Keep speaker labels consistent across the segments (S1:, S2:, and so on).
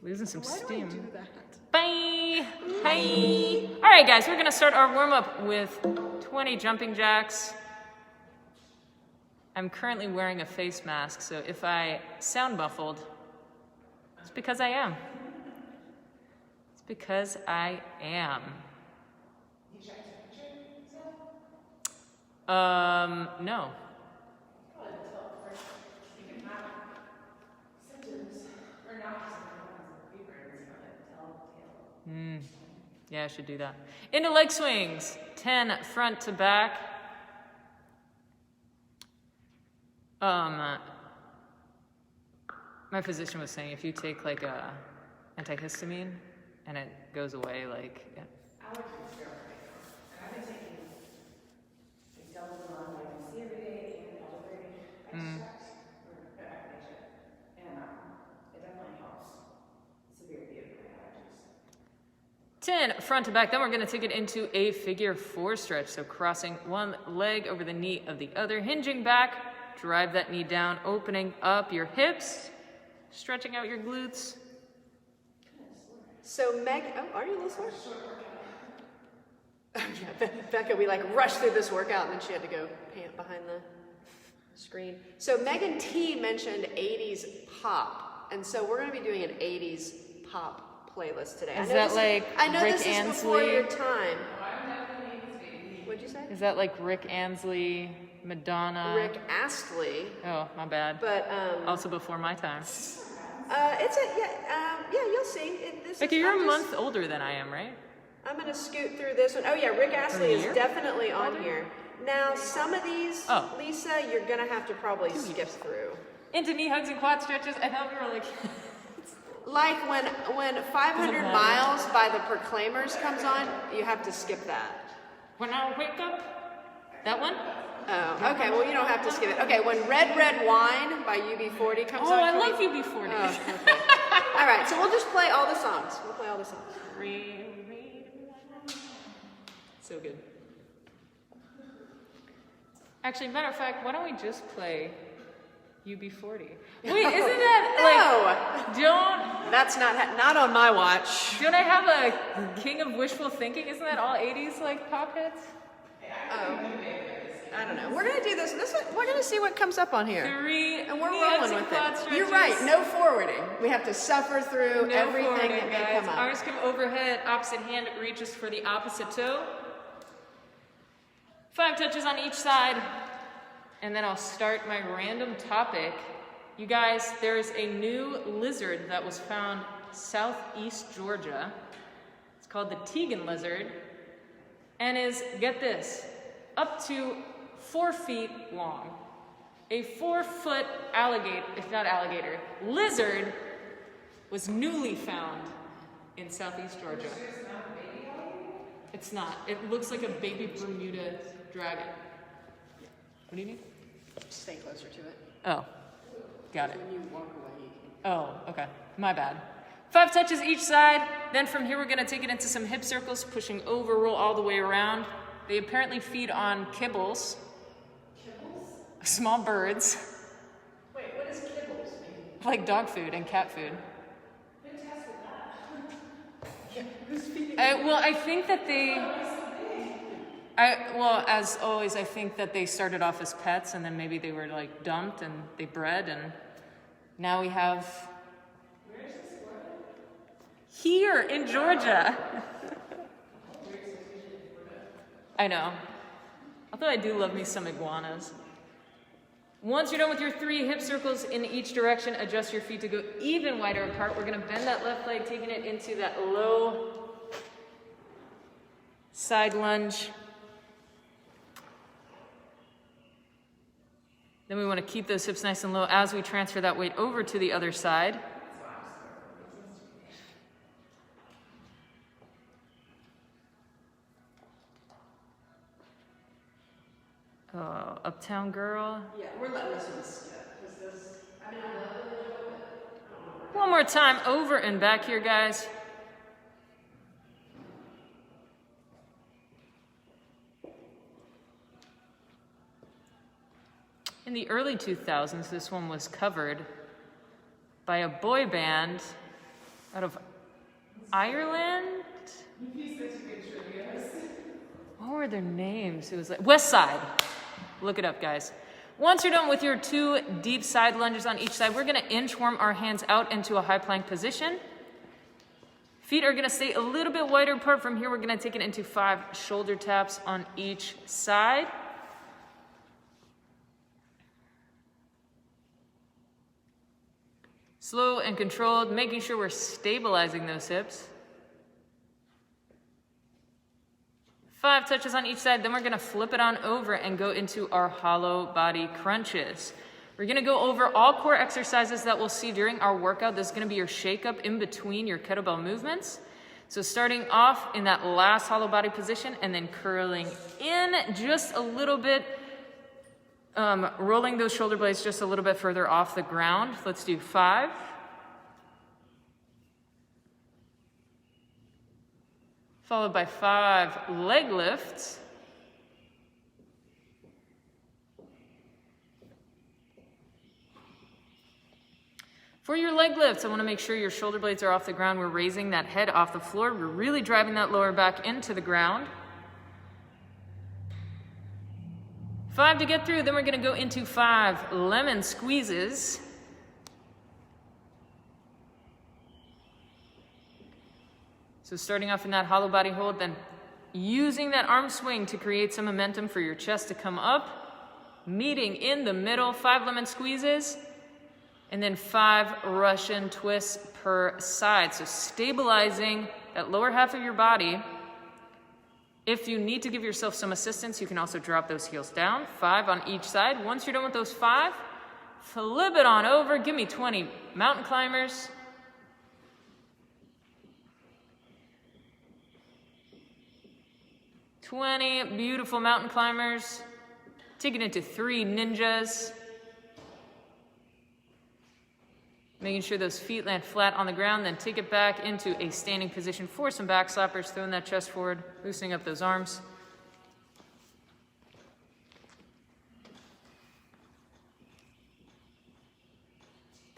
S1: Losing some steam.
S2: Why do I do that?
S1: Bye. Hi. All right, guys, we're gonna start our warm up with 20 jumping jacks. I'm currently wearing a face mask, so if I sound muffled, it's because I am. It's because I am. No. Yeah, I should do that. Into leg swings. 10 front to back. My physician was saying if you take like a antihistamine and it goes away, like, yeah.
S3: I've been taking double vitamin C every day and elderberry extract for activation, and it definitely helps severely of my allergies.
S1: 10 front to back. Then we're going to take it into a figure 4 stretch. So crossing one leg over the knee of the other, hinging back, drive that knee down, opening up your hips, stretching out your glutes.
S2: So are you a little sore? Yeah, Becca, we like rushed through this workout and then she had to go pant behind the screen. So Megan T mentioned 80s pop, and so we're going to be doing an 80s pop playlist today.
S1: Is that like
S2: I know
S1: Rick
S2: this is
S1: Ansley?
S2: before your time. What'd you say?
S1: Is that like Rick Ansley, Madonna?
S2: Rick Astley.
S1: Oh, my bad.
S2: But
S1: also before my time.
S2: You'll see.
S1: Becca, you're a month older than I am, right?
S2: I'm gonna scoot through this one. Oh yeah, Rick Astley is
S1: year?
S2: definitely on here. Now some of these,
S1: Oh.
S2: Lisa, you're gonna have to probably skip through.
S1: Into knee hugs and quad stretches. I thought we were like...
S2: Like when 500 Miles by the Proclaimers comes on, you have to skip that.
S1: When I wake up, that one?
S2: Oh, okay. Well, you don't have to skip it. Okay, when Red Red Wine by UB40 comes on.
S1: Oh, I
S2: can
S1: love
S2: we-
S1: UB40.
S2: Oh, okay. All right, so we'll just play all the songs. We'll play all the songs.
S1: So good. Actually, matter of fact, why don't we just play UB40? Wait, isn't that like... Don't...
S2: That's not on my watch.
S1: Don't I have a king of wishful thinking? Isn't that all 80s like pop hits?
S2: Oh, I don't know. We're gonna do this. We're gonna see what comes up on here.
S1: 3
S2: And we're
S1: knee
S2: rolling
S1: hugs and
S2: with
S1: quad
S2: it.
S1: stretches.
S2: You're right. No forwarding. We have to suffer through
S1: No
S2: everything
S1: forwarding,
S2: that may
S1: guys.
S2: come up.
S1: Arms come overhead. Opposite hand reaches for the opposite toe. 5 touches on each side. And then I'll start my random topic. You guys, there's a new lizard that was found southeast Georgia. It's called the Tegan lizard. And is, get this, up to 4 feet long. A 4-foot alligator, if not alligator, lizard was newly found in southeast Georgia. It's not. It looks like a baby Bermuda dragon. What do you need?
S2: Stay closer to it.
S1: Oh, got it.
S2: When you walk away, you
S1: Oh, okay. My bad. 5 touches each side. Then from here, we're going to take it into some hip circles, pushing over, roll all the way around. They apparently feed on kibbles.
S3: Kibbles?
S1: Small birds.
S3: Wait, what does kibbles mean?
S1: Like dog food and cat food.
S3: Who tested that?
S2: Yeah, who's feeding?
S1: Well, I think that they... as always, I think that they started off as pets and then maybe they were like dumped and they bred and now we have...
S3: Where is this Florida?
S1: Here in Georgia. I know. Although I do love me some iguanas. Once you're done with your 3 hip circles in each direction, adjust your feet to go even wider apart. We're going to bend that left leg, taking it into that low side lunge. Then we want to keep those hips nice and low as we transfer that weight over to the other side. Oh, Uptown Girl.
S2: Yeah, we're letting this one skip because this. I mean, I love it.
S1: One more time, over and back here, guys. In the early 2000s, this one was covered by a boy band out of Ireland. What were their names? It was like West Side. Look it up, guys. Once you're done with your 2 deep side lunges on each side, we're gonna inchworm our hands out into a high plank position. Feet are gonna stay a little bit wider apart. From here, we're gonna take it into 5 shoulder taps on each side. Slow and controlled, making sure we're stabilizing those hips. 5 touches on each side, then we're gonna flip it on over and go into our hollow body crunches. We're gonna go over all core exercises that we'll see during our workout. This is gonna be your shake up in between your kettlebell movements. So starting off in that last hollow body position and then curling in just a little bit, rolling those shoulder blades just a little bit further off the ground. Let's do 5. Followed by 5 leg lifts. For your leg lifts, I want to make sure your shoulder blades are off the ground. We're raising that head off the floor. We're really driving that lower back into the ground. 5 to get through, then we're going to go into 5 lemon squeezes. So starting off in that hollow body hold, then using that arm swing to create some momentum for your chest to come up, meeting in the middle, 5 lemon squeezes, and then 5 Russian twists per side. So stabilizing that lower half of your body. If you need to give yourself some assistance, you can also drop those heels down. 5 on each side. Once you're done with those 5, flip it on over. Give me 20 mountain climbers. Beautiful mountain climbers. Take it into 3 ninjas. Making sure those feet land flat on the ground, then take it back into a standing position for some back slappers, throwing that chest forward, loosening up those arms.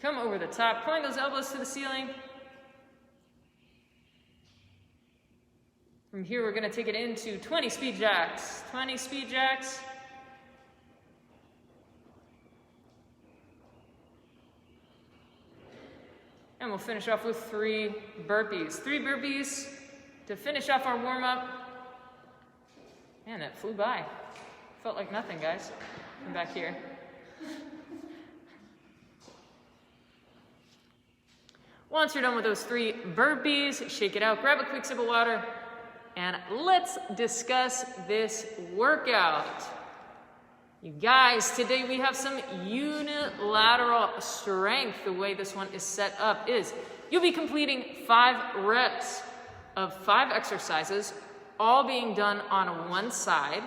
S1: Come over the top, point those elbows to the ceiling. From here, we're going to take it into 20 speed jacks. 20 speed jacks. And we'll finish off with 3 burpees. 3 burpees to finish off our warm-up. Man, that flew by. Felt like nothing, guys. Come back here. Once you're done with those 3 burpees, shake it out, grab a quick sip of water, and let's discuss this workout. You guys, today we have some unilateral strength. The way this one is set up is you'll be completing 5 reps of 5 exercises, all being done on one side.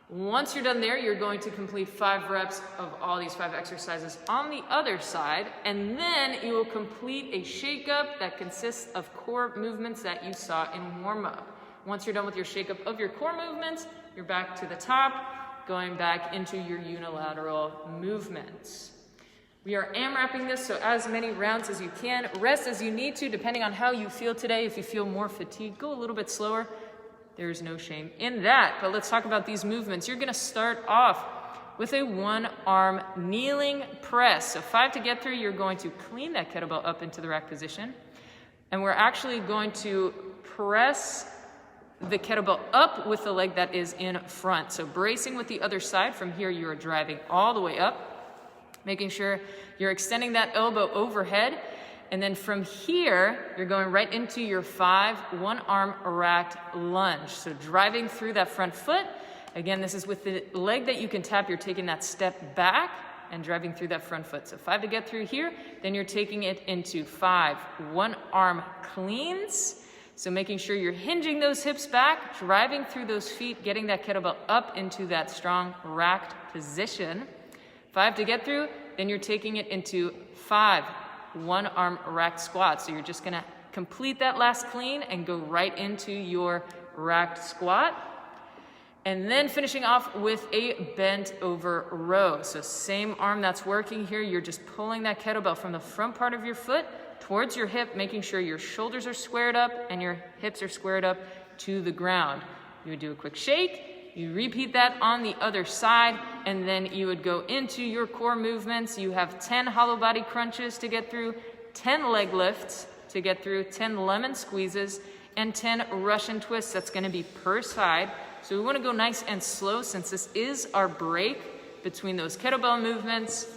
S1: Once you're done there, you're going to complete 5 reps of all these 5 exercises on the other side, and then you will complete a shake-up that consists of core movements that you saw in warm-up. Once you're done with your shake-up of your core movements, you're back to the top, going back into your unilateral movements. We are AMRAPing this, so as many rounds as you can. Rest as you need to, depending on how you feel today. If you feel more fatigued, go a little bit slower. There's no shame in that. But let's talk about these movements. You're going to start off with a 1-arm kneeling press. So 5 to get through, you're going to clean that kettlebell up into the rack position. And we're actually going to press the kettlebell up with the leg that is in front. So bracing with the other side. From here, you are driving all the way up, making sure you're extending that elbow overhead. And then from here, you're going right into your 5 1-arm racked lunge. So driving through that front foot. Again, this is with the leg that you can tap. You're taking that step back and driving through that front foot. So 5 to get through here. Then you're taking it into 5 1-arm cleans. So making sure you're hinging those hips back, driving through those feet, getting that kettlebell up into that strong racked position. 5 to get through. Then you're taking it into 5 1-arm racked squats. So you're just going to complete that last clean and go right into your racked squat. And then finishing off with a bent over row. So same arm that's working here, you're just pulling that kettlebell from the front part of your foot towards your hip, making sure your shoulders are squared up and your hips are squared up to the ground. You would do a quick shake, you repeat that on the other side, and then you would go into your core movements. You have 10 hollow body crunches to get through, 10 leg lifts to get through, 10 lemon squeezes, and 10 Russian twists. That's gonna be per side. So we wanna go nice and slow since this is our break between those kettlebell movements.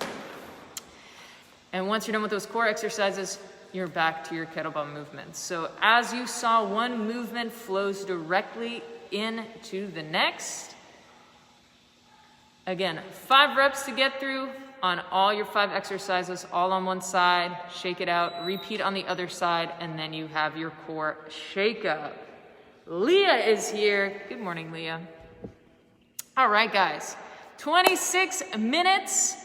S1: And once you're done with those core exercises, you're back to your kettlebell movements. So as you saw, one movement flows directly into the next. Again, 5 reps to get through on all your 5 exercises, all on one side. Shake it out, repeat on the other side, and then you have your core shake up. Leah is here. Good morning, Leah. All right, guys. 26 minutes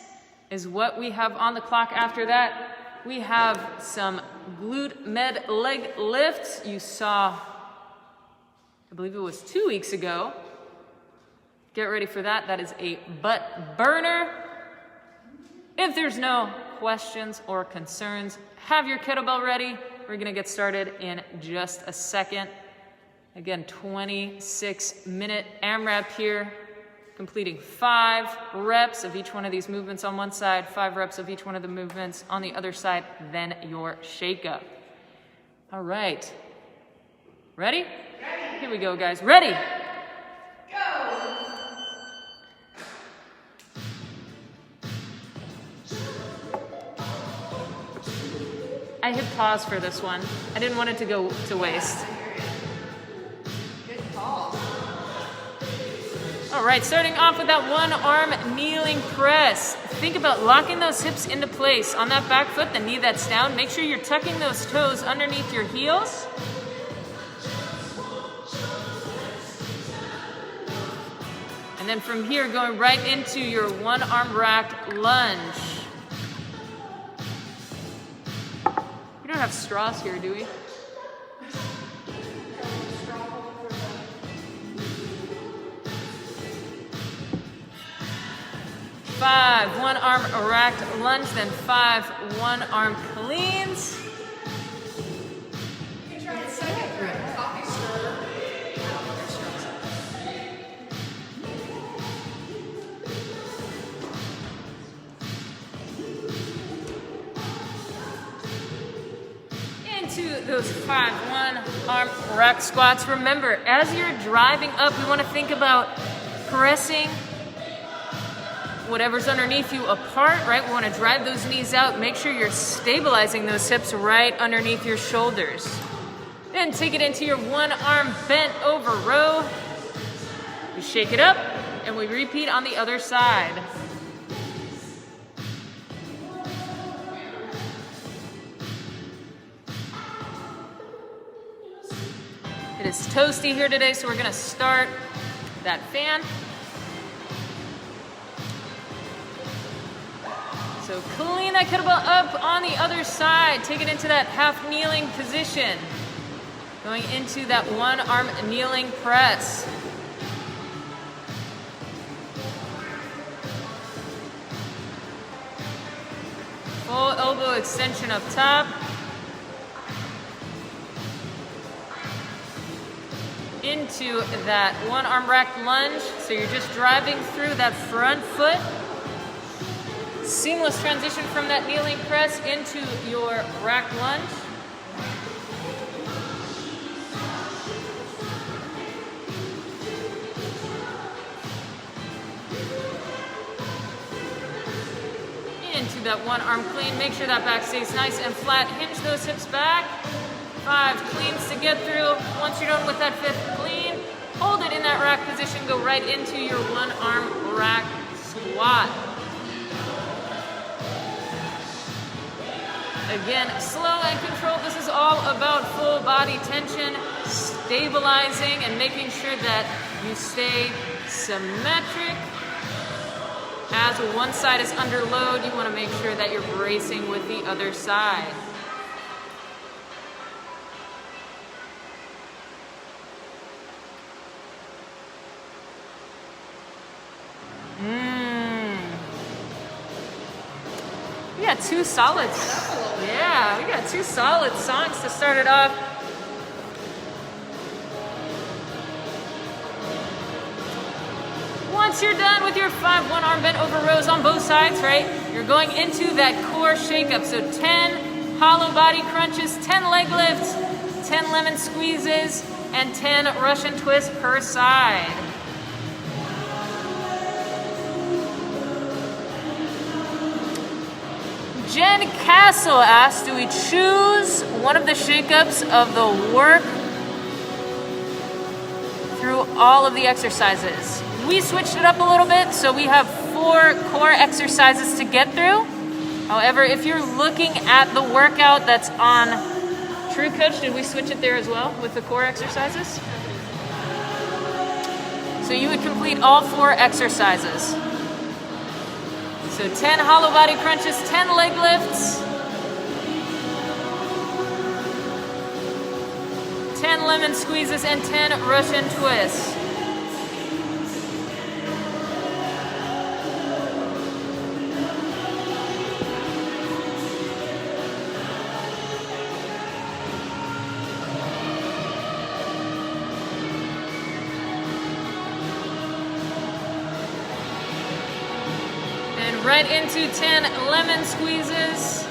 S1: is what we have on the clock. After that, we have some glute med leg lifts. You saw, I believe it was 2 weeks ago. Get ready for that. That is a butt burner. If there's no questions or concerns, have your kettlebell ready. We're gonna get started in just a second. Again, 26-minute AMRAP here, completing 5 reps of each one of these movements on one side, 5 reps of each one of the movements on the other side, then your shake up. All right. Ready? Ready. Here we go, guys. Ready?
S3: Go!
S1: I hit pause for this one. I didn't want it to go to waste.
S2: Good call.
S1: All right, starting off with that one arm kneeling press. Think about locking those hips into place. On that back foot, the knee that's down, make sure you're tucking those toes underneath your heels. And then from here, going right into your one arm racked lunge. We don't have straws here, do we? Five, one arm racked lunge, then 5 one arm cleans.
S2: You can try the second grip, coffee stir.
S1: Into those 5 one arm rack squats. Remember, as you're driving up, we want to think about pressing whatever's underneath you apart, right? We want to drive those knees out. Make sure you're stabilizing those hips right underneath your shoulders. Then take it into your one arm bent over row. We shake it up and we repeat on the other side. It is toasty here today, so we're gonna start that fan. So clean that kettlebell up on the other side. Take it into that half kneeling position. Going into that one arm kneeling press. Full elbow extension up top. Into that one arm racked lunge. So you're just driving through that front foot. Seamless transition from that kneeling press into your rack lunge. Into that one arm clean. Make sure that back stays nice and flat. Hinge those hips back. 5 cleans to get through. Once you're done with that 5th clean, hold it in that rack position. Go right into your one arm rack squat. Again, slow and controlled. This is all about full body tension, stabilizing and making sure that you stay symmetric. As one side is under load, you want to make sure that you're bracing with the other side. got two solid. Yeah, we got two solid songs to start it off. Once you're done with your 5 one-arm bent over rows on both sides, right, you're going into that core shake-up. So 10 hollow body crunches, 10 leg lifts, 10 lemon squeezes, and 10 Russian twists per side. Jen Castle asks, do we choose one of the shake-ups of the work through all of the exercises? We switched it up a little bit, so we have 4 core exercises to get through. However, if you're looking at the workout that's on True Coach, did we switch it there as well with the core exercises? So you would complete all 4 exercises. So 10 hollow body crunches, 10 leg lifts, 10 lemon squeezes, and 10 Russian twists. Right into 10 lemon squeezes.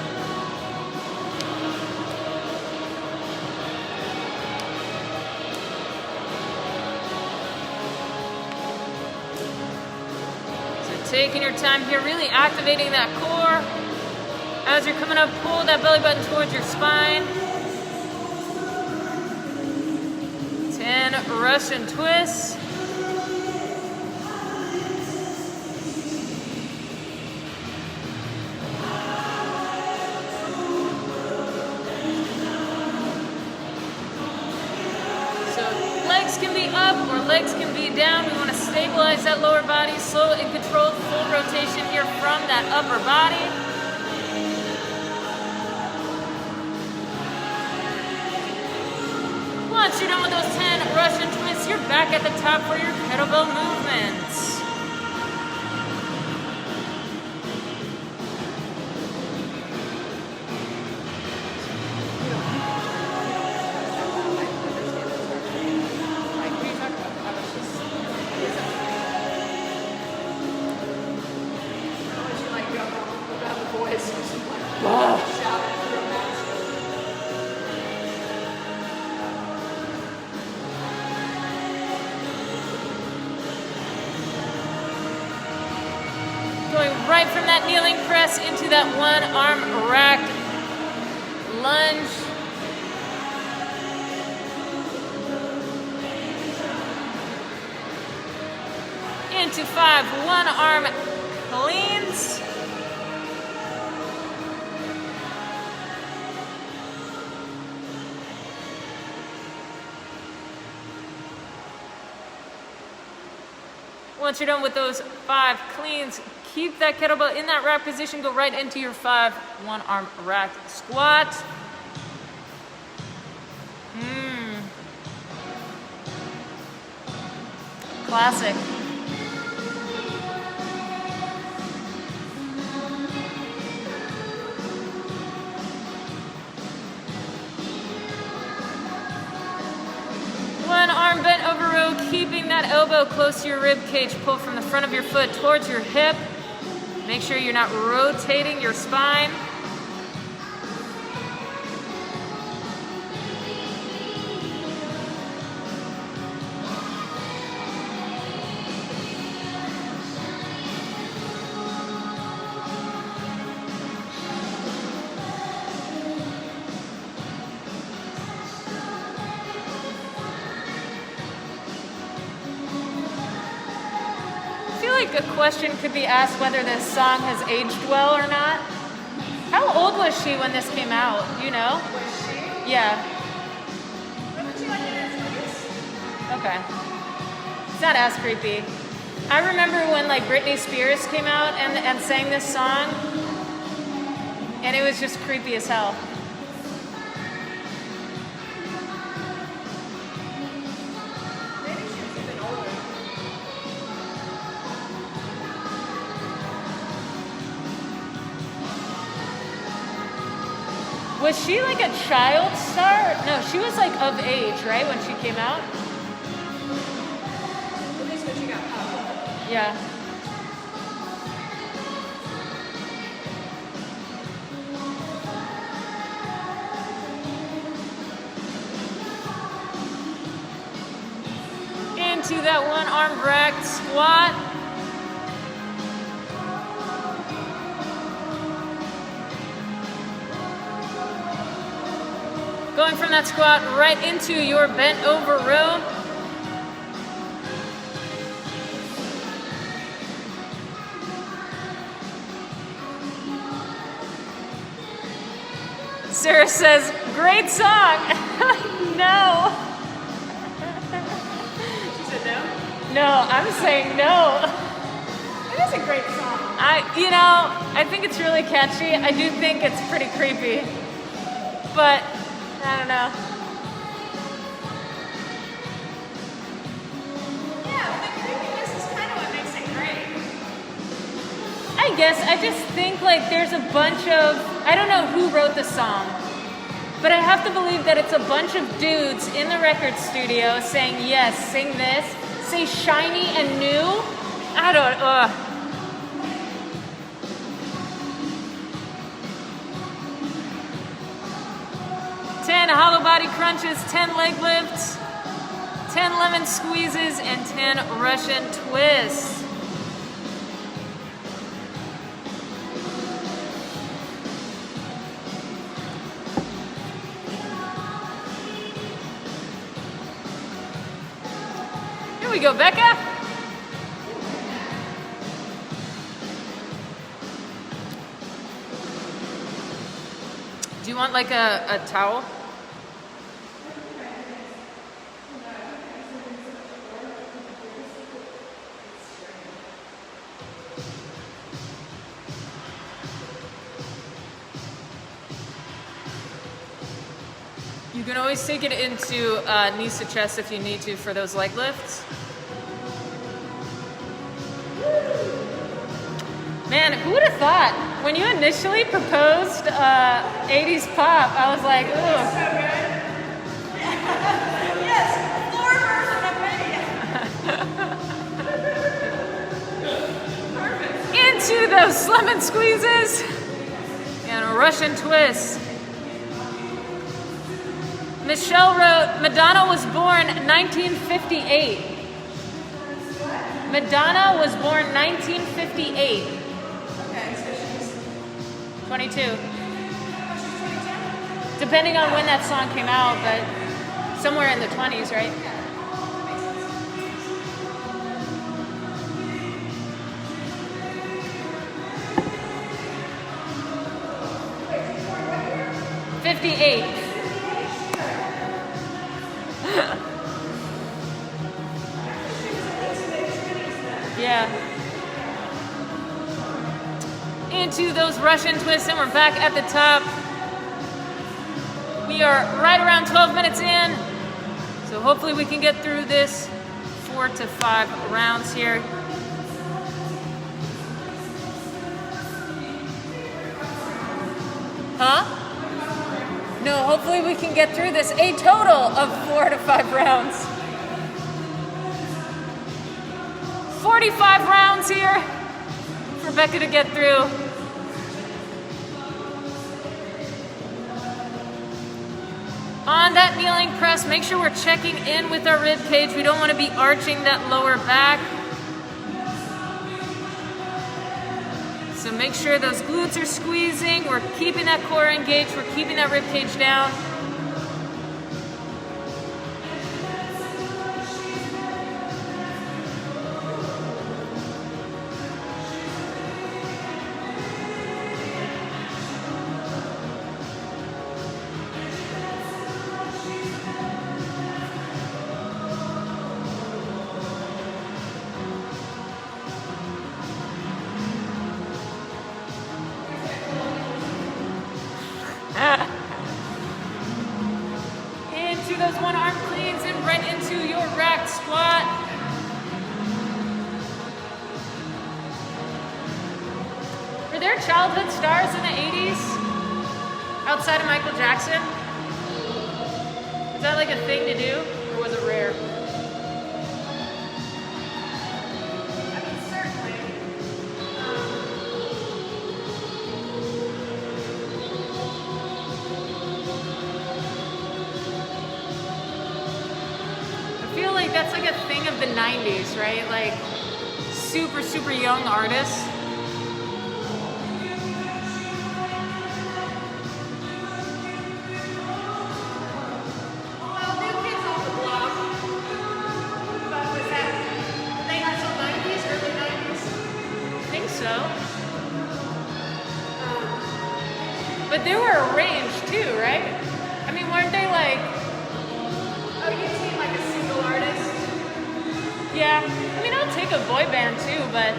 S1: So taking your time here, really activating that core. As you're coming up, pull that belly button towards your spine. 10 Russian twists. Can be up or legs can be down. We want to stabilize that lower body, slow and controlled full rotation here from that upper body. Once you're done with those 10 Russian twists, you're back at the top for your kettlebell movements. Going right from that kneeling press into that one arm racked lunge. Into 5 one-arm cleans. Once you're done with those 5 cleans, keep that kettlebell in that rack position. Go right into your 5 one-arm racked squat. Classic. One arm bent over row, keeping that elbow close to your rib cage. Pull from the front of your foot towards your hip. Make sure you're not rotating your spine. A question could be asked whether this song has aged well or not. How old was she when this came out? You know?
S3: Was she?
S1: Yeah.
S3: Wasn't she like in her 20s?
S1: Okay. It's not as creepy. I remember when like Britney Spears came out and sang this song, and it was just creepy as hell.
S3: Maybe she was even older.
S1: Was she like a child star? No, she was like of age, right, when she came out?
S2: At least when she got popular.
S1: Yeah. Into that one arm racked squat. Going from that squat right into your bent over row. Sarah says, great song. No.
S2: She said no?
S1: No, I'm saying no.
S2: It is a great song.
S1: I think it's really catchy. I do think it's pretty creepy. But, I don't know.
S3: Yeah, but the creepiness is kind of what makes it great.
S1: I guess, I just think like there's a bunch of, I don't know who wrote the song, but I have to believe that it's a bunch of dudes in the record studio saying, yes, sing this, say shiny and new. I don't, 10 hollow body crunches, 10 leg lifts, 10 lemon squeezes, and 10 Russian twists. Here we go, Becca. Do you want like a towel? You can always take it into knees to chest if you need to for those leg lifts. Man, who would have thought? When you initially proposed 80s pop, I was like, ooh.
S3: Yes, floor version of video.
S1: Into those lemon squeezes and a Russian twist. Michelle wrote, Madonna was born 1958. Madonna was born 1958.
S3: Okay, so she's
S1: 22.
S3: she's 22?
S1: Depending on when that song came out, but somewhere in the 20s, right?
S3: Yeah, makes sense.
S1: 58. Yeah. Into those Russian twists, and we're back at the top. We are right around 12 minutes in, so hopefully we can get through this 4 to 5 rounds here. Huh? No, hopefully we can get through this, a total of 4 to 5 rounds. 45 rounds here for Becca to get through. On that kneeling press, make sure we're checking in with our rib cage. We don't want to be arching that lower back. So make sure those glutes are squeezing. We're keeping that core engaged. We're keeping that rib cage down. Into those one arm cleans and right into your rack squat. Were there childhood stars in the 80s? Outside of Michael Jackson? Is that like a thing to do, or was it rare?
S2: I mean, certainly.
S1: I feel like that's like a thing of the 90s, right? Like super, super young artists.
S2: Well, New Kids on the Block. But was that late until 90s, early 90s?
S1: I think so. But they were arranged too, right? I mean, weren't they like...
S2: Oh, you seem like a single artist.
S1: Yeah, I mean, I'll take a boy band too, but...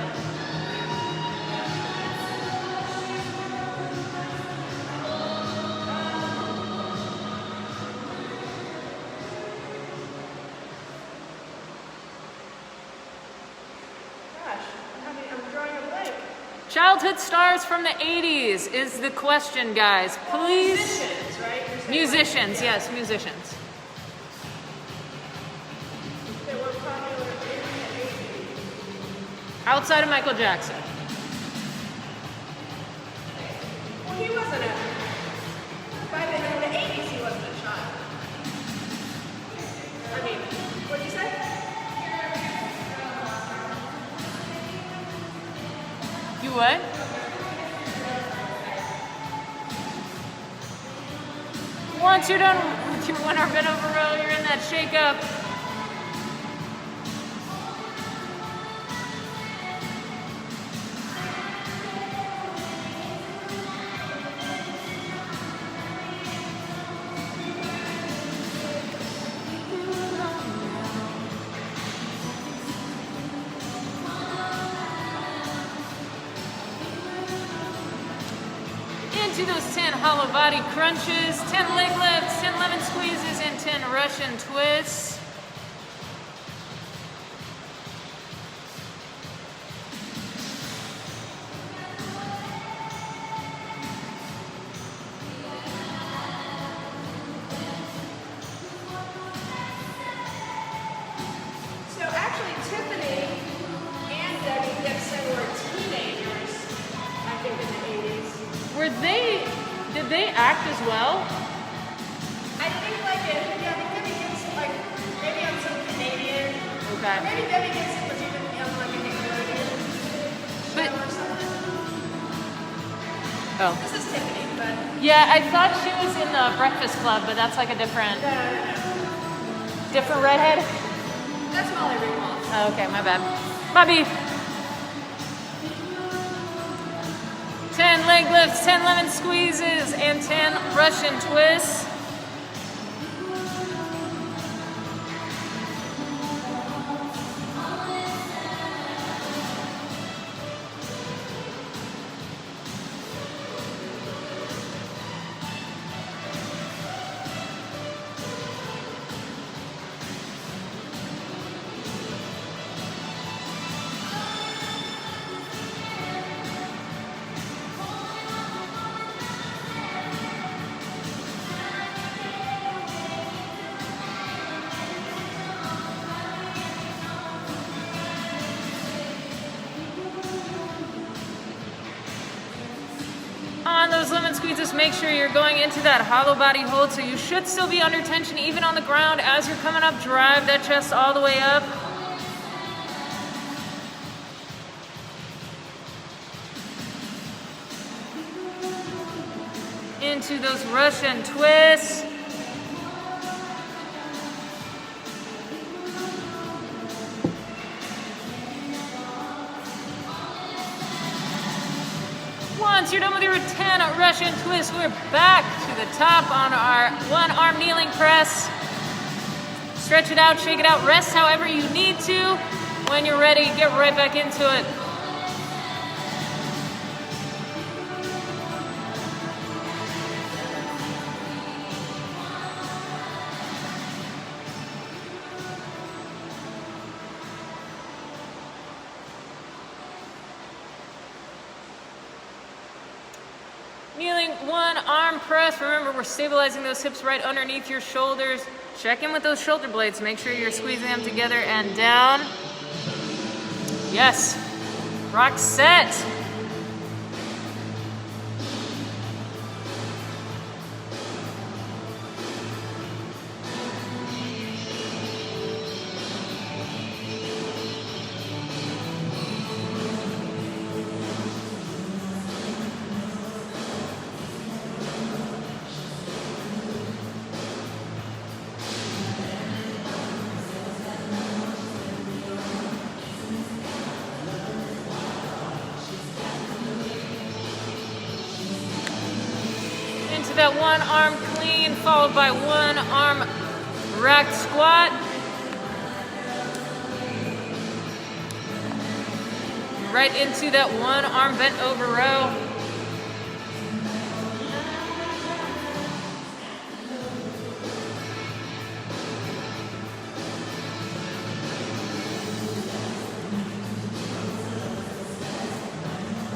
S2: Gosh, I'm drawing a blank.
S1: Childhood stars from the 80s is the question, guys. Please...
S2: Musicians, right? You're saying
S1: Musicians, yes, musicians.
S2: that were popular in the 80s.
S1: Outside of Michael Jackson.
S2: Well, he wasn't a... By the end of the 80s, he wasn't a child. I mean, what'd you say?
S1: You what? Once you're done with your 1 hour bent over row, you're in that shake up. Into those 10 hollow body crunches, 10 leg lifts, 10 lemon squeezes, and 10 Russian twists.
S2: So actually, Tiffany and Debbie Gibson were teenagers, I think, in the 80s.
S1: Were they, did they act as well?
S2: I think like it, yeah, I think Debbie Gibson, like, maybe on some Canadian,
S1: Okay.
S2: maybe Debbie Gibson was even on like a Nickelodeon show
S1: But-
S2: or something.
S1: Oh.
S2: This is Tiffany, but
S1: Yeah, I thought she was in the Breakfast Club, but that's like a different,
S2: no.
S1: different redhead.
S2: That's Molly Ringwald.
S1: Oh, okay, my bad. Bobby. 10 leg lifts, 10 lemon squeezes, and 10 Russian twists. On those lemon squeezes, make sure you're going into that hollow body hold, so you should still be under tension even on the ground. As you're coming up, drive that chest all the way up. Into those Russian twists. Once you're done with your 10 Russian twists, we're back to the top on our 1 arm kneeling press. Stretch it out, shake it out, rest however you need to. When you're ready, get right back into it. Kneeling 1 arm arm press. Remember, we're stabilizing those hips right underneath your shoulders. Check in with those shoulder blades. Make sure you're squeezing them together and down. Yes. Rock set. Into that one arm clean, followed by one arm racked squat. Right into that one arm bent over row.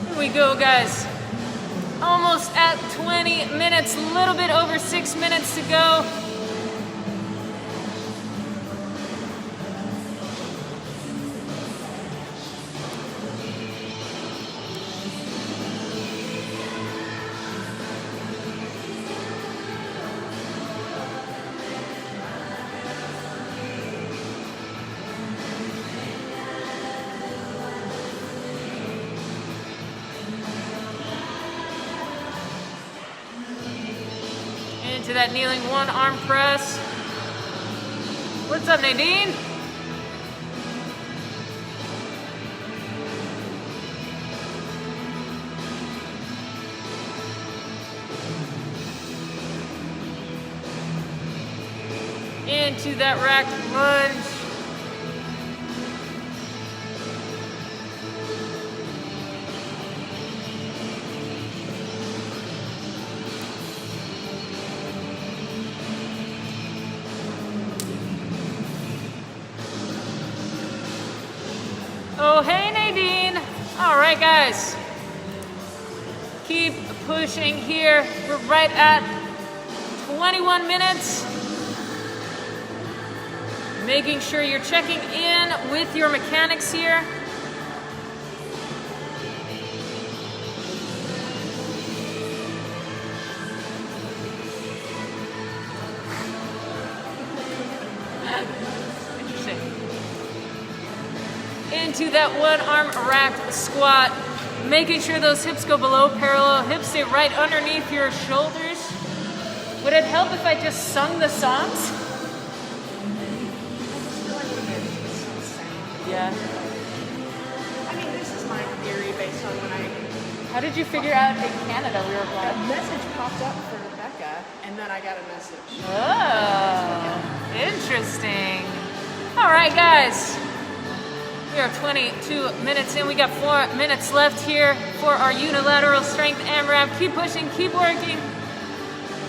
S1: Here we go, guys. Almost at 20 minutes, a little bit over 6 minutes to go. Into that kneeling one arm press. What's up, Nadine? Into that racked lunge. Oh, hey, Nadine. All right, guys. Keep pushing here. We're right at 21 minutes. Making sure you're checking in with your mechanics here. Interesting. Into that one arm racked squat. Making sure those hips go below parallel. Hips stay right underneath your shoulders. Would it help if I just sung the songs? Yeah.
S2: I mean, this is my theory based on when
S1: How did you figure out in Canada we were
S2: a
S1: playing?
S2: message popped up for Rebecca, and then I got a message.
S1: Oh, interesting. All right, guys. We are 22 minutes in. We got 4 minutes left here for our unilateral strength AMRAP. Keep pushing, keep working.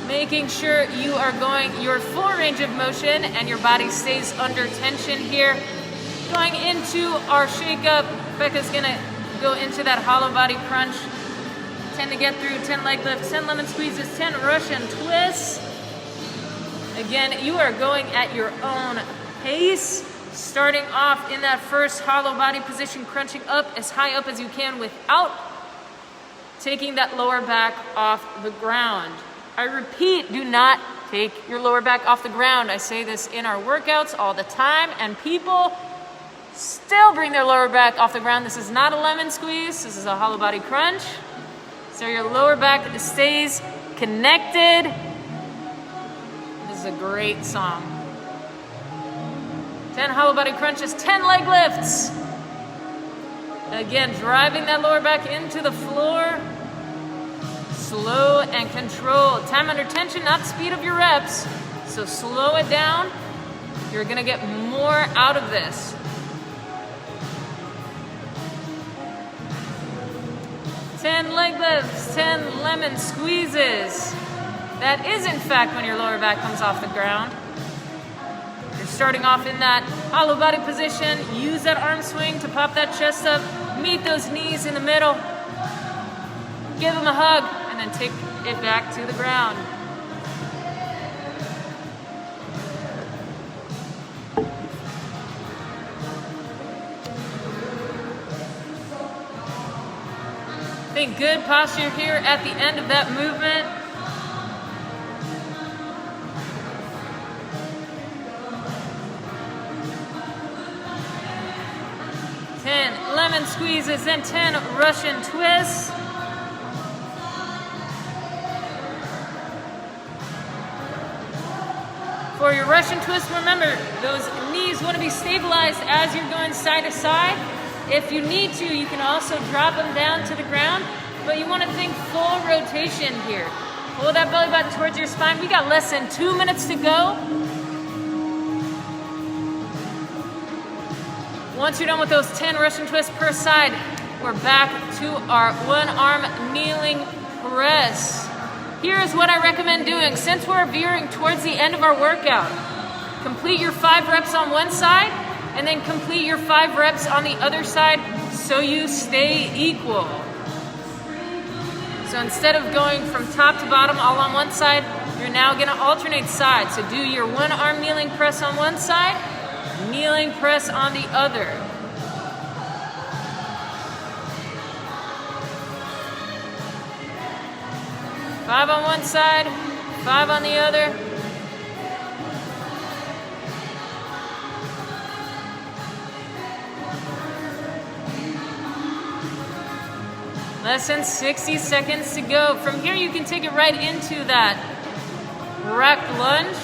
S1: Making sure you are going your full range of motion and your body stays under tension here. Going into our shake-up, Becca's gonna go into that hollow body crunch. 10 to get through, 10 leg lifts, 10 lemon squeezes, 10 Russian twists. Again, you are going at your own pace. Starting off in that first hollow body position, crunching up as high up as you can without taking that lower back off the ground. I repeat, do not take your lower back off the ground. I say this in our workouts all the time, and people still bring their lower back off the ground. This is not a lemon squeeze, this is a hollow body crunch. So your lower back stays connected. This is a great song. 10 hollow body crunches, 10 leg lifts. Again, driving that lower back into the floor. Slow and control. Time under tension, not speed of your reps. So slow it down. You're gonna get more out of this. 10 leg lifts, 10 lemon squeezes. That is in fact when your lower back comes off the ground. You're starting off in that hollow body position. Use that arm swing to pop that chest up. Meet those knees in the middle. Give them a hug and then take it back to the ground. Think good posture here at the end of that movement. Lemon squeezes, then 10 Russian twists. For your Russian twist, remember, those knees want to be stabilized as you're going side to side. If you need to, you can also drop them down to the ground, but you want to think full rotation here. Pull that belly button towards your spine. We got less than 2 minutes to go. Once you're done with those 10 Russian twists per side, we're back to our one arm kneeling press. Here is what I recommend doing. Since we're veering towards the end of our workout, complete your 5 reps on one side and then complete your 5 reps on the other side so you stay equal. So instead of going from top to bottom all on one side, you're now gonna alternate sides. So do your one arm kneeling press on one side, kneeling press on the other. Five on one side, 5 on the other. Less than 60 seconds to go. From here, you can take it right into that rack lunge.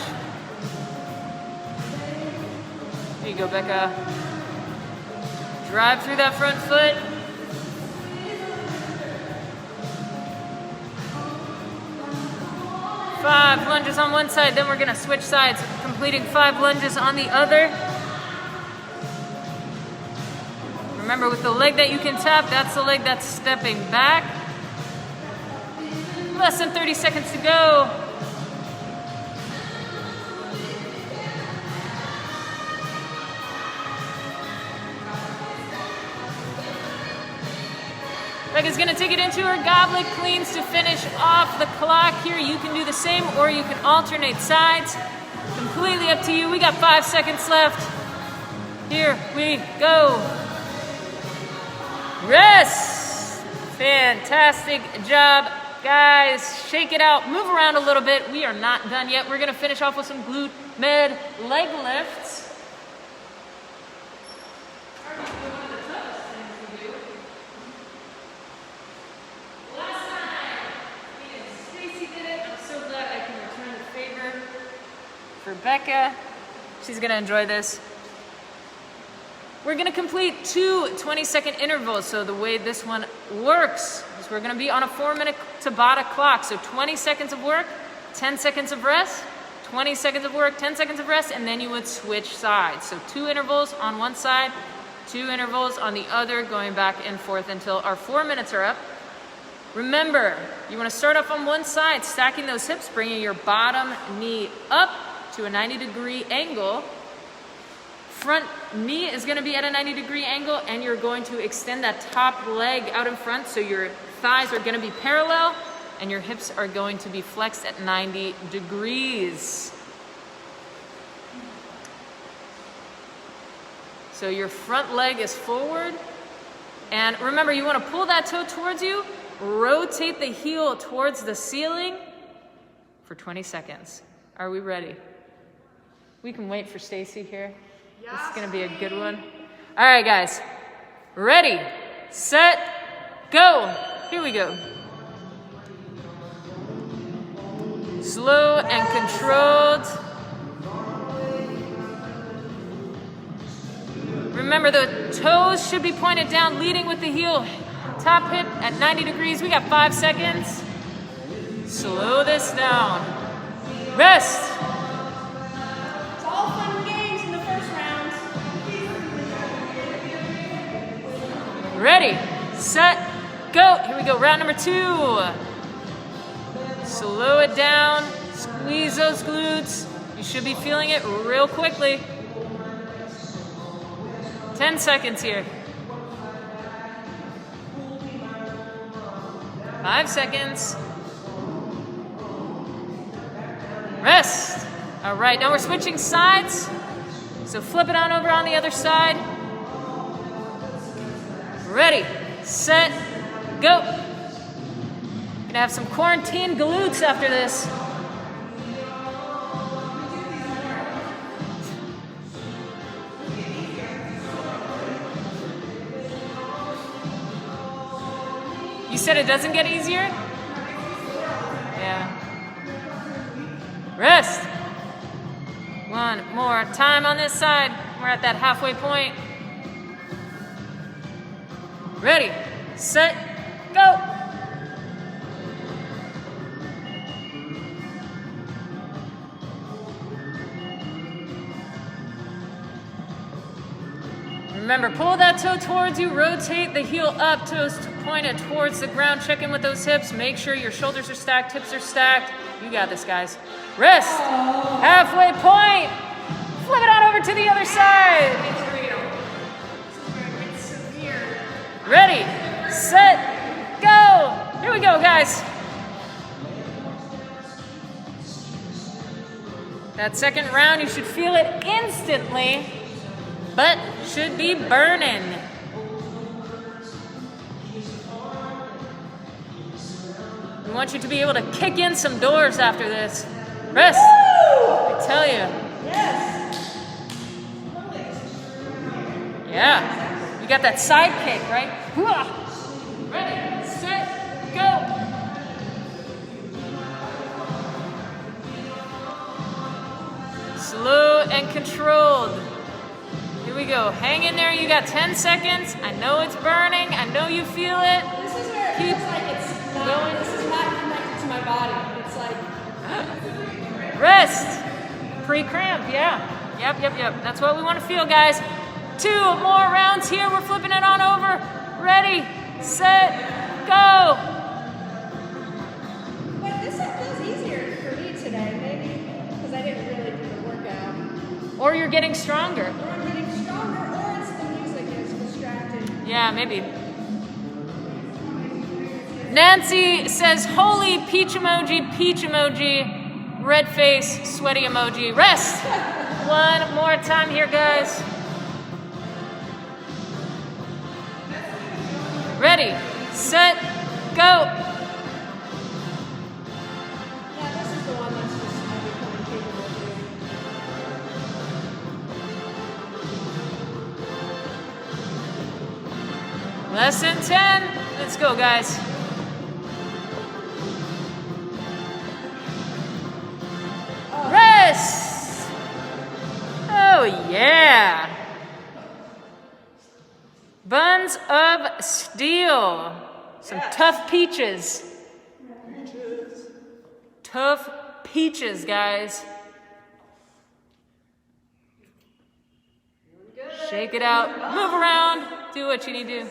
S1: There you go, Becca. Drive through that front foot. Five lunges on one side, then we're gonna switch sides, completing 5 lunges on the other. Remember, with the leg that you can tap, that's the leg that's stepping back. Less than 30 seconds to go. Becca's gonna take it into her goblet cleans to finish off the clock here. You can do the same or you can alternate sides. Completely up to you. We got 5 seconds left. Here we go. Rest. Fantastic job, guys. Shake it out. Move around a little bit. We are not done yet. We're gonna finish off with some glute med leg lifts. Becca, she's gonna enjoy this. We're gonna complete 2 20-second intervals. So the way this one works is we're gonna be on a 4-minute Tabata clock. So 20 seconds of work, 10 seconds of rest, 20 seconds of work, 10 seconds of rest, and then you would switch sides. So 2 intervals on one side, 2 intervals on the other, going back and forth until our 4 minutes are up. Remember, you wanna start off on one side, stacking those hips, bringing your bottom knee up to a 90-degree angle. Front knee is gonna be at a 90-degree angle, and you're going to extend that top leg out in front, so your thighs are gonna be parallel, and your hips are going to be flexed at 90 degrees. So your front leg is forward, and remember, you wanna pull that toe towards you, rotate the heel towards the ceiling for 20 seconds. Are we ready? We can wait for Stacy here. Yes, this is gonna be a good one. All right, guys. Ready, set, go. Here we go. Slow and controlled. Remember, the toes should be pointed down, leading with the heel. Top hip at 90 degrees. We got 5 seconds. Slow this down. Rest.
S3: It's all fun and games in the first round.
S1: Ready, set, go. Here we go, round number 2. Slow it down, squeeze those glutes. You should be feeling it real quickly. 10 seconds here. 5 seconds. Rest. All right, now we're switching sides. So flip it on over on the other side. Ready, set, go. Gonna have some quarantine glutes after this. You said it doesn't get easier? Yeah. Rest. One more time on this side. We're at that halfway point. Ready, set, go. Remember, pull that toe towards you, rotate the heel up, toes pointed towards the ground. Check in with those hips. Make sure your shoulders are stacked, hips are stacked. You got this, guys. Rest. Halfway point. Flip it on over to the other side. Ready, set, go. Here we go, guys. That second round, you should feel it instantly, but should be burning. We want you to be able to kick in some doors after this. Rest. I tell you.
S3: Yes.
S1: Yeah. You got that side kick, right? Ready, set, go. Slow and controlled. Here we go. Hang in there. You got 10 seconds. I know it's burning. I know you feel it.
S3: This is where it
S1: Keep
S3: feels like it's not,
S1: going.
S3: this is not connected to my body. It's like,
S1: Rest. Pre-cramp, yeah. Yep. That's what we want to feel, guys. 2 more rounds here. We're flipping it on over. Ready, set, go.
S3: but this feels easier for me today, maybe because I didn't really do the workout.
S1: Or you're getting stronger.
S3: Or I'm getting stronger, or it's the music is distracted.
S1: Yeah, maybe. Nancy says, holy peach emoji, red face, sweaty emoji. Rest. One more time here, guys. Ready, set, go.
S3: Yeah, this is the one that's just I become capable of doing.
S1: Less than 10. Let's go, guys. Rest. Oh, yeah. Buns of steel. Some tough peaches. Tough peaches, guys. Shake it out. Move around. Do what you need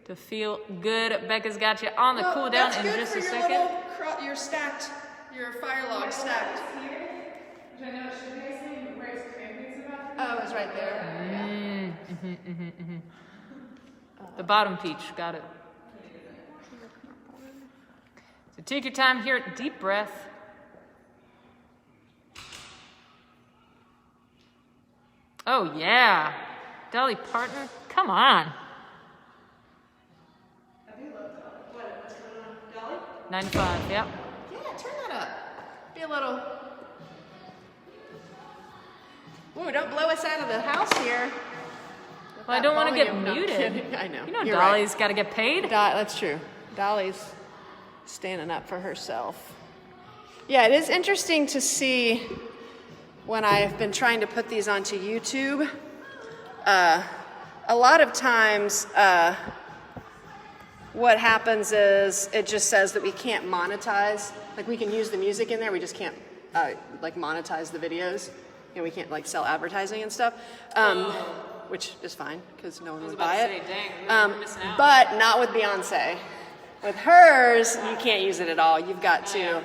S1: to feel good. Becca's got you on the cool down in just a second.
S2: Your stacked, your fire log stacked. Oh, it's right there.
S1: The bottom peach, got it. So take your time here, deep breath. Oh yeah, Dolly Partner, come on. 9 to 5, yep.
S2: Yeah, turn that up. Be a little. Ooh, don't blow us out of the house here.
S1: Well, I don't want to get
S2: Volume, no, I'm
S1: muted.
S2: kidding. I know.
S1: You know
S2: You're
S1: Dolly's
S2: right.
S1: got to get paid.
S2: That's true. Dolly's standing up for herself. Yeah, it is interesting to see when I've been trying to put these onto YouTube. A lot of times, what happens is it just says that we can't monetize. Like we can use the music in there, we just can't like monetize the videos. You know, we can't like sell advertising and stuff, which is fine because no one would buy it.
S1: Dang, we're missing out.
S2: But not with Beyonce. With hers, you can't use it at all. You've got to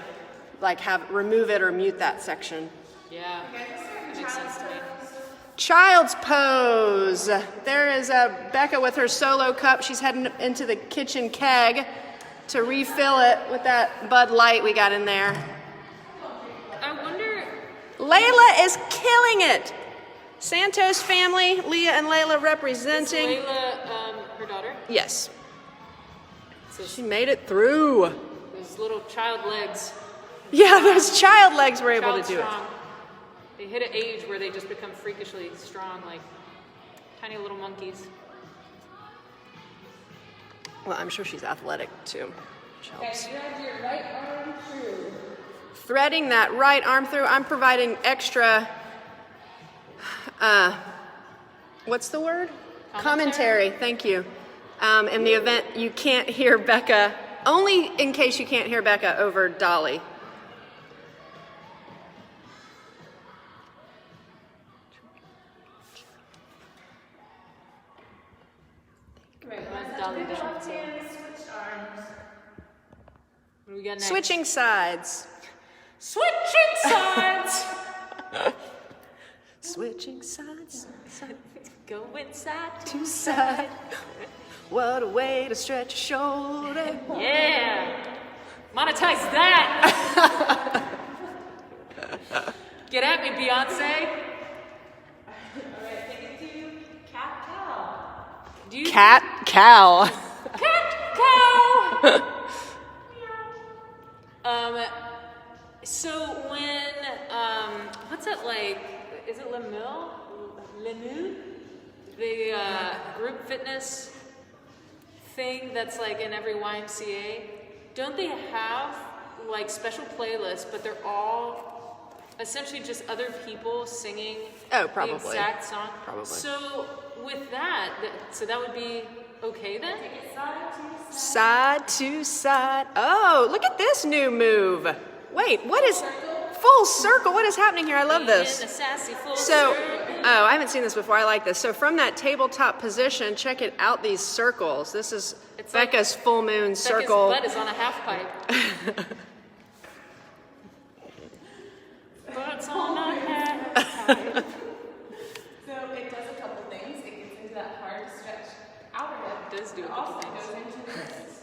S2: like remove it or mute that section.
S1: Yeah, that makes sense to me.
S2: Child's pose. There is Becca with her solo cup. She's heading into the kitchen keg to refill it with that Bud Light we got in there. Layla is killing it. Santos family, Leah and Layla representing.
S1: Is Layla, her daughter?
S2: Yes.
S1: So
S2: She made it through.
S1: those little child legs.
S2: Yeah, those child legs were able
S1: Child
S2: to do it.
S1: strong. They hit an age where they just become freakishly strong, like tiny little monkeys.
S2: Well, I'm sure she's athletic too, which helps.
S3: Okay, thread your right arm through.
S2: Threading that right arm through, I'm providing extra, what's the word? Commentary, thank you. In the event you can't hear Becca, only in case you can't hear Becca over Dolly.
S1: Dolly down, so. What do we got next?
S2: Switching sides.
S1: Switching sides.
S2: Switching sides.
S1: Go inside.
S2: To side. What a way to stretch your shoulder.
S1: Yeah. Monetize that. Get at me, Beyonce. Alright, take it to cat cow. Do you
S2: Cat cow.
S1: cat cow? So when what's that like? Is it Lemieux? The group fitness thing that's like in every YMCA. Don't they have like special playlists, but they're all essentially just other people singing
S2: Oh, probably.
S1: the exact song?
S2: Probably.
S1: So with that, so that would be okay then?
S2: Side to side. Oh, look at this new move. Wait, what is full circle? What is happening here? I love
S1: In
S2: this.
S1: a sassy full
S2: So,
S1: circle.
S2: oh, I haven't seen this before. I like this. So from that tabletop position, check it out, these circles. This is
S1: It's like
S2: Becca's full moon
S1: Becca's
S2: circle.
S1: butt is on a half pipe. Butt's on a half pipe.
S4: So it does a couple things. It gets into that hard stretch outer hip.
S1: It does do a
S4: It
S1: couple
S4: also
S1: things.
S4: goes into the wrists.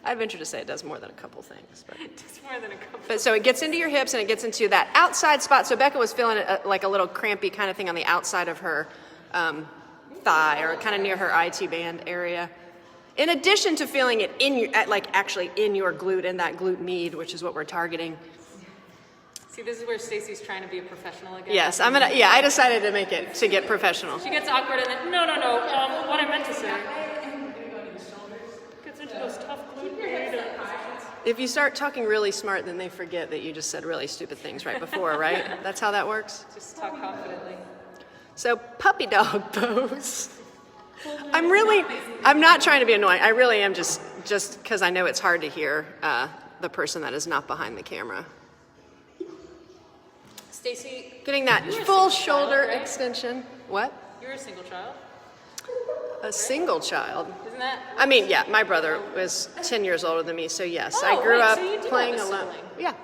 S2: I venture to say it does more than a couple things. But,
S1: It's more than a couple.
S2: but so it gets into your hips and it gets into that outside spot. So Becca was feeling like a little crampy kind of thing on the outside of her thigh or kind of near her IT band area. In addition to feeling it in your, like actually in your glute, in that glute med, which is what we're targeting.
S1: See, this is where Stacy's trying to be a professional again.
S2: Yes, I decided to get professional.
S1: She gets awkward and then, no. What I meant to say. Gets into those tough glute positions.
S2: If you start talking really smart, then they forget that you just said really stupid things right before, right? That's how that works?
S1: Just talk confidently.
S2: So puppy dog pose. I'm not trying to be annoying. I really am just because I know it's hard to hear the person that is not behind the camera.
S1: Stacy,
S2: Getting that
S1: you were a
S2: full
S1: single child,
S2: shoulder
S1: right?
S2: extension. What?
S1: You're a single child,
S2: A single child.
S1: isn't that?
S2: I mean, yeah, my brother was 10 years older than me, so yes,
S1: Oh,
S2: I grew
S1: right,
S2: up
S1: so you do
S2: playing
S1: have a
S2: alone.
S1: sibling.
S2: Yeah.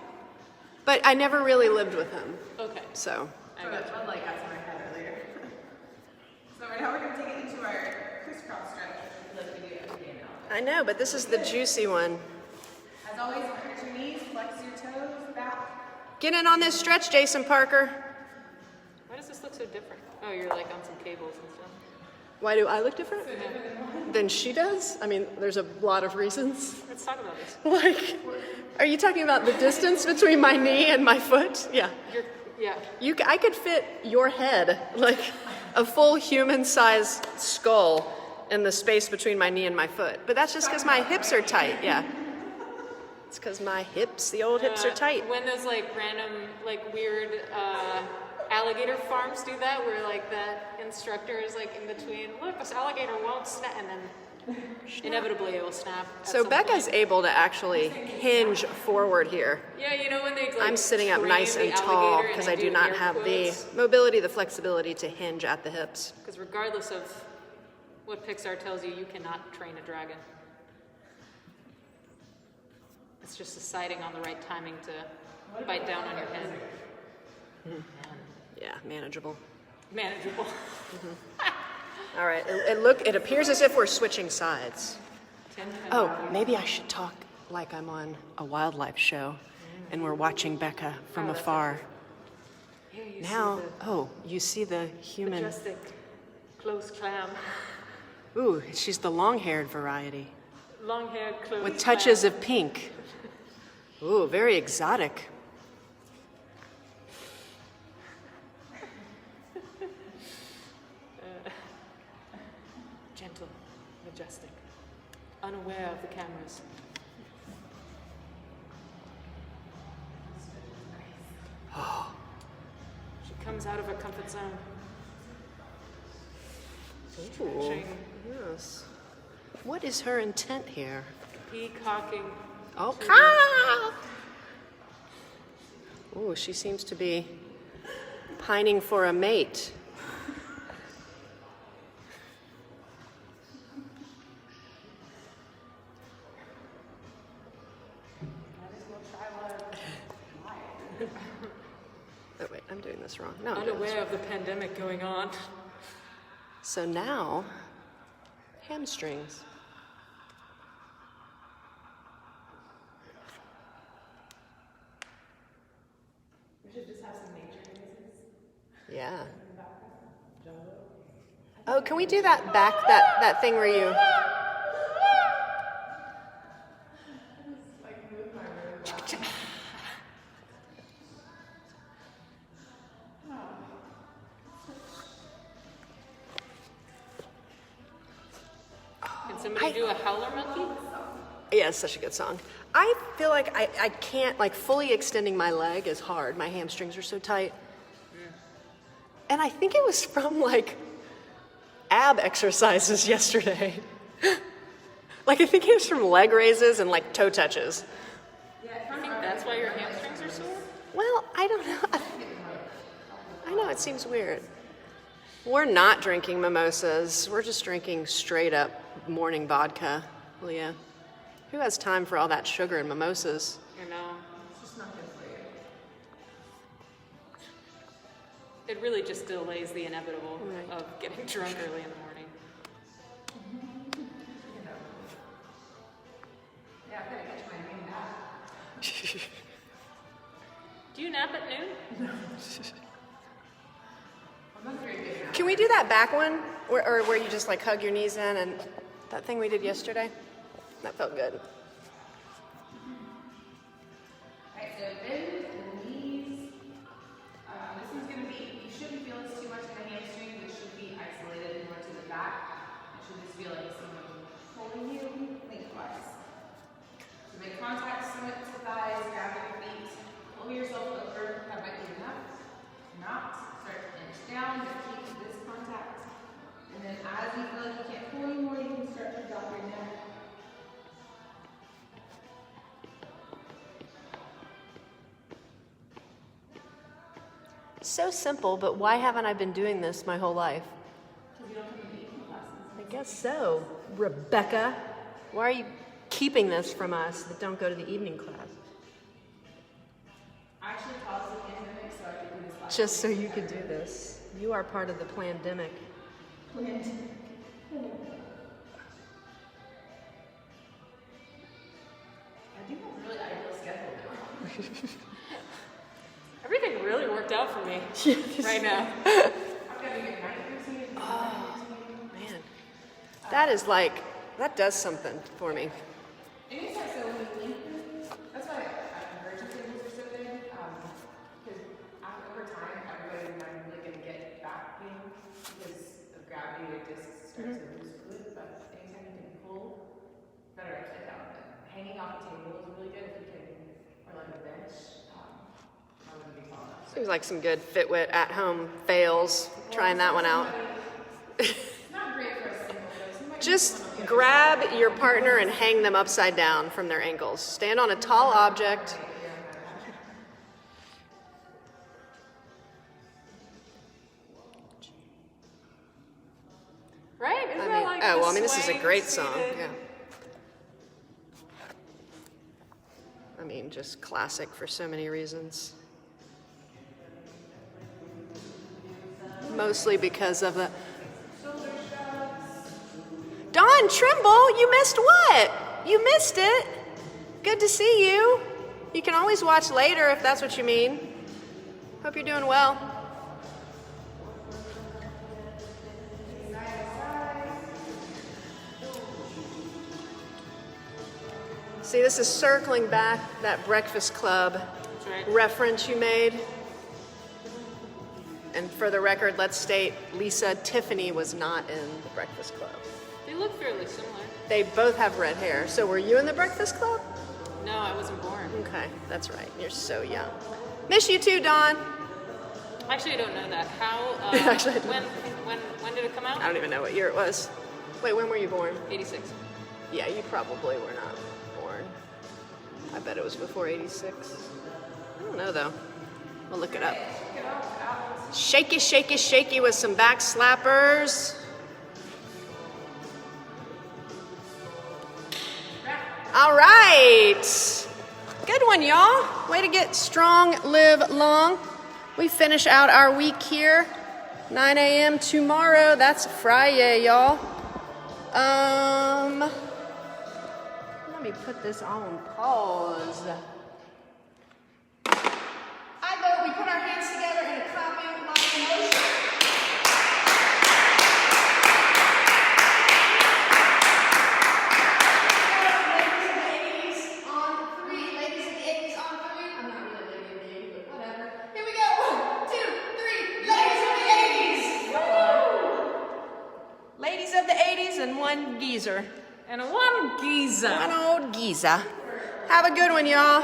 S2: But I never really lived with him,
S1: Okay,
S2: so.
S1: I got you.
S4: Bud Light got to my head earlier. So right now we're going to take it into our crisscross stretch like we do every day now.
S2: I know, but this is the juicy one.
S4: As always, arch your knees, flex your toes, back.
S2: Get in on this stretch, Jason Parker.
S1: Why does this look so different? Oh, you're like on some cables and stuff.
S2: Why do I look different? Than she does? I mean, there's a lot of reasons.
S1: Let's talk about this.
S2: Like, are you talking about the distance between my knee and my foot? Yeah.
S1: Yeah.
S2: I could fit your head, like a full human-sized skull in the space between my knee and my foot. But that's just because my hips are tight, yeah. It's because my hips, the old hips are tight.
S1: When those like random, like weird alligator farms do that, where like that instructor is like in between, look, this alligator won't snap, and then inevitably it will snap. at
S2: So
S1: some
S2: Becca's
S1: point.
S2: able to actually hinge forward here.
S1: Yeah, you know when they like
S2: I'm sitting up
S1: train
S2: nice
S1: the
S2: and tall
S1: alligator
S2: because
S1: and
S2: I do not
S1: air
S2: have the
S1: quotes?
S2: mobility, the flexibility to hinge at the hips.
S1: Because regardless of what Pixar tells you, you cannot train a dragon. It's just deciding on the right timing to bite down on your head.
S2: Yeah, manageable.
S1: Manageable.
S2: All right, it appears as if we're switching sides.
S1: 10, 10.
S2: Oh, maybe I should talk like I'm on a wildlife show and we're watching Becca from afar.
S1: Here you
S2: Now,
S1: see
S2: oh, you see the
S1: the
S2: human.
S1: majestic closed clam.
S2: Ooh, she's the long-haired variety
S1: Long-haired closed
S2: with touches
S1: clam.
S2: of pink. Ooh, very exotic.
S1: Gentle, majestic, unaware of the cameras. She comes out of her comfort zone.
S2: Ooh,
S1: Stretching,
S2: yes. What is her intent here?
S1: peacocking.
S2: Oh,
S1: to
S2: ah! Ooh, she seems to be pining for a mate. Oh, wait, I'm doing this wrong. No, I'm doing this
S1: unaware of the pandemic going on.
S2: So now, hamstrings.
S4: We should just have some nature noises.
S2: Yeah. Oh, can we do that back, that thing where you...
S1: Can somebody do a howler monkey?
S2: Yeah, it's such a good song. I feel like I can't, like, fully extending my leg is hard. My hamstrings are so tight. And I think it was from, like, ab exercises yesterday. Like, I think it was from leg raises and, like, toe touches.
S1: I think that's why your hamstrings are sore?
S2: Well, I don't know. I know, it seems weird. We're not drinking mimosas. We're just drinking straight up morning vodka, Leah. Who has time for all that sugar and mimosas?
S1: I know.
S4: It's just not good for you.
S1: It really just delays the inevitable
S2: Right.
S1: of getting drunk early in the morning.
S4: Yeah, I'm gonna catch my name now.
S1: Do you nap at noon?
S4: I'm not very good now.
S2: Can we do that back one? Or where you just like hug your knees in and that thing we did yesterday? That felt good.
S4: Alright, so bend the knees. This one's gonna be, you shouldn't feel this too much in the hamstrings. It should be isolated more to the back. It should just feel like someone pulling you lengthwise. So make contact, stomach to thighs, grab your feet, pull yourself over. That might be enough. Not. Start to inch down, but keep this contact. And then as you feel like you can't pull anymore, you can start to drop your neck.
S2: So simple, but why haven't I been doing this my whole life?
S4: Because you don't have any eating classes.
S2: I guess so, Rebecca. Why are you keeping this from us that don't go to the evening class?
S4: I actually paused the pandemic so I could do this last
S2: Just so you could do this. You are part of the pandemic.
S4: week. I do have a really ideal schedule now.
S1: Everything really worked out for me right now.
S4: I've got a good night routine.
S2: Man, that is like, that does something for me.
S4: And it's like, so when you lengthen, that's why convergence tables are so good. Because over time, everybody's not really going to get back pain because of gravity. Their discs start to lose fluid. But anytime you can pull, better upside down. But hanging off a table is really good if you can, or like a bench. I wouldn't be tall enough.
S2: Seems like some good Fitwit at home fails. Trying that one out.
S4: Not great for a single person. Might
S2: Just grab your partner and hang them upside down from their ankles. Stand on a tall object.
S1: Right? Isn't
S2: I
S1: that
S2: mean,
S1: like
S2: oh,
S1: the
S2: well, I mean, this is a
S1: swaying,
S2: great song.
S1: seated-
S2: Yeah. I mean, just classic for so many reasons. Mostly because of the. Dawn Trimble, you missed what? You missed it. Good to see you. You can always watch later if that's what you mean. Hope you're doing well. See, this is circling back that Breakfast Club
S1: That's right.
S2: reference you made. And for the record, let's state Lisa Tiffany was not in the Breakfast Club.
S1: They look fairly similar.
S2: They both have red hair. So were you in the Breakfast Club?
S1: No, I wasn't born.
S2: Okay, that's right. You're so young. Miss you too, Dawn.
S1: Actually, I don't know that. How?
S2: Actually, I don't.
S1: When did it come out?
S2: I don't even know what year it was. Wait, when were you born?
S1: 86.
S2: Yeah, you probably were not born. I bet it was before 86. I don't know though. We'll look it up. Shaky, shaky, shaky with some back slappers. All right. Good one, y'all. Way to get strong, live long. We finish out our week here. 9 a.m. tomorrow. That's Friday, y'all. Let me put this on pause. I vote we put our hands together in a clapping like motion. Ladies of the 80s on 3. Ladies of the 80s on 3. I'm not really a lady of the 80s, but whatever. Here we go. 1, 2, 3. Ladies of the 80s. Woo! Ladies of the 80s and one geezer.
S1: And one geezer.
S2: One old geezer. Have a good one, y'all.